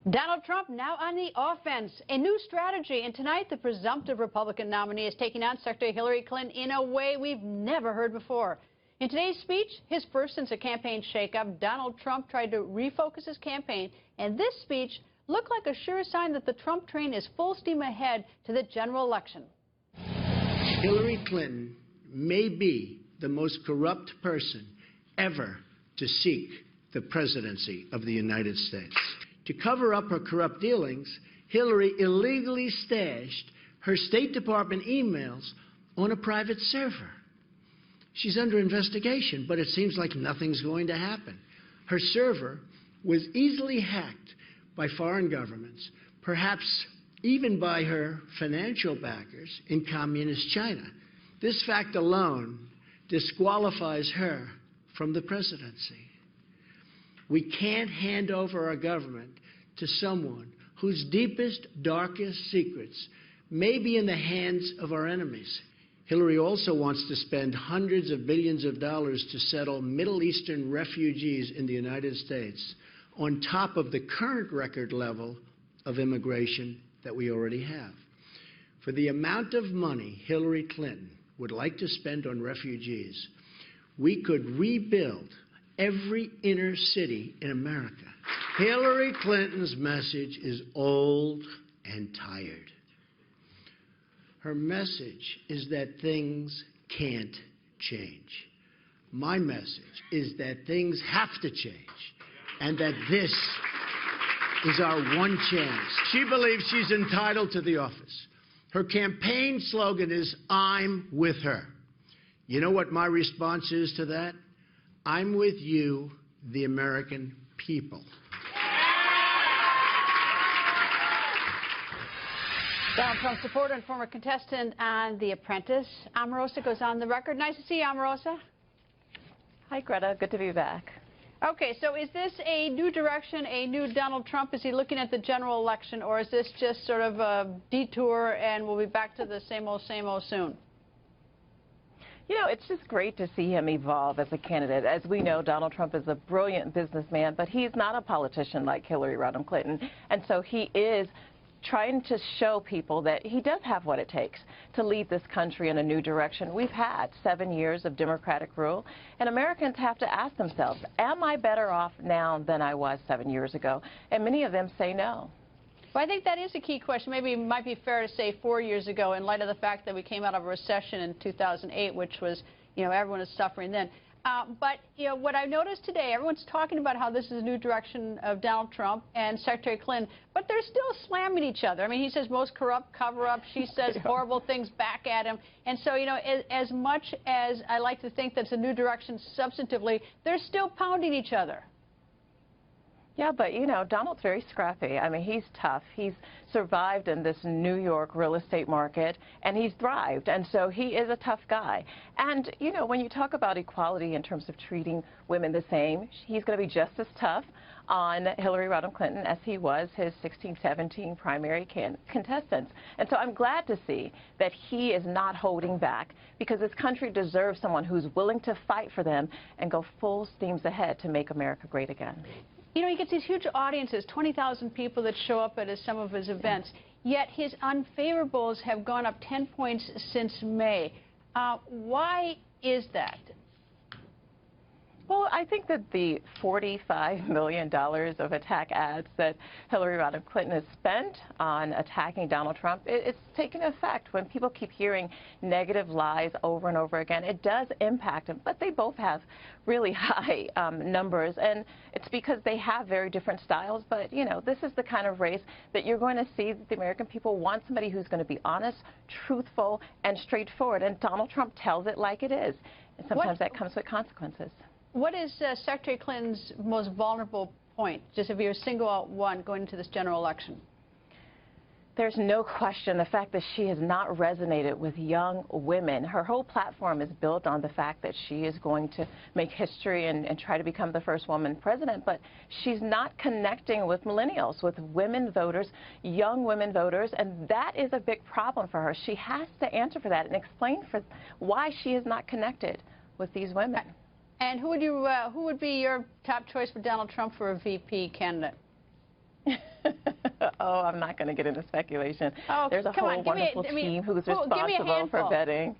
Donald Trump now on the offense. A new strategy, and tonight the presumptive Republican nominee is taking on Secretary Hillary Clinton in a way we've never heard before. In today's speech, his first since a campaign shakeup, Donald Trump tried to refocus his campaign, and this speech looked like a sure sign that the Trump train is full steam ahead to the general election. Hillary Clinton may be the most corrupt person ever to seek the presidency of the United States. To cover up her corrupt dealings, Hillary illegally stashed her State Department emails on a private server. She's under investigation, but it seems like nothing's going to happen. Her server was easily hacked by foreign governments, perhaps even by her financial backers in communist China. This fact alone disqualifies her from the presidency. We can't hand over our government to someone whose deepest, darkest secrets may be in the hands of our enemies. Hillary also wants to spend hundreds of billions of dollars to settle Middle Eastern refugees in the United States on top of the current record level of immigration that we already have. For the amount of money Hillary Clinton would like to spend on refugees, we could rebuild every inner city in America. Hillary Clinton's message is old and tired. Her message is that things can't change. My message is that things have to change, and that this is our one chance. She believes she's entitled to the office. Her campaign slogan is, "I'm with her." You know what my response is to that? I'm with you, the American people. Donald Trump supporter and former contestant on The Apprentice, Omarosa, goes on the record. Nice to see you, Omarosa. Hi, Greta. Good to be back. Okay, so is this a new direction, a new Donald Trump? Is he looking at the general election, or is this just sort of a detour and we'll be back to the same old soon? You know, it's just great to see him evolve as a candidate. As we know, Donald Trump is a brilliant businessman, but he's not a politician like Hillary Rodham Clinton. And so he is trying to show people that he does have what it takes to lead this country in a new direction. We've had 7 years of Democratic rule, and Americans have to ask themselves, am I better off now than I was 7 years ago? And many of them say no. Well, I think that is a key question. Maybe it might be fair to say 4 years ago, in light of the fact that we came out of a recession in 2008, which was, everyone was suffering then. But, what I noticed today, everyone's talking about how this is a new direction of Donald Trump and Secretary Clinton, but they're still slamming each other. I mean, he says most corrupt cover-up. She says horrible things back at him. And so, as much as I like to think that's a new direction substantively, they're still pounding each other. Yeah, but, Donald's very scrappy. I mean, he's tough. He's survived in this New York real estate market, and he's thrived. And so he is a tough guy. And, when you talk about equality in terms of treating women the same, he's going to be just as tough on Hillary Rodham Clinton as he was his 16-17 primary contestants. And so I'm glad to see that he is not holding back, because this country deserves someone who's willing to fight for them and go full steams ahead to make America great again. He gets these huge audiences, 20,000 people that show up at some of his events, yet his unfavorables have gone up 10 points since May. Why is that? Well, I think that the $45 million of attack ads that Hillary Rodham Clinton has spent on attacking Donald Trump, it's taken effect. When people keep hearing negative lies over and over again, it does impact them. But they both have really high numbers, and it's because they have very different styles. But, this is the kind of race that you're going to see that the American people want somebody who's going to be honest, truthful, and straightforward. And Donald Trump tells it like it is. And sometimes that comes with consequences. What is Secretary Clinton's most vulnerable point, just if you single out one going into this general election? There's no question the fact that she has not resonated with young women. Her whole platform is built on the fact that she is going to make history and try to become the first woman president, but she's not connecting with millennials, with women voters, young women voters, and that is a big problem for her. She has to answer for that and explain why she is not connected with these women. And who would be your top choice for Donald Trump for a VP candidate? Oh, I'm not going to get into speculation. Oh, There's a come whole on, give me, wonderful I mean, team who's well, give me a responsible for handful. vetting.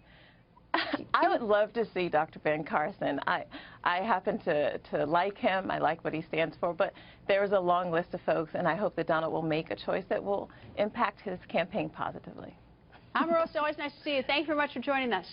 I would love to see Dr. Ben Carson. I happen to like him. I like what he stands for. But there's a long list of folks, and I hope that Donald will make a choice that will impact his campaign positively. Omarosa, always nice to see you. Thank you very much for joining us.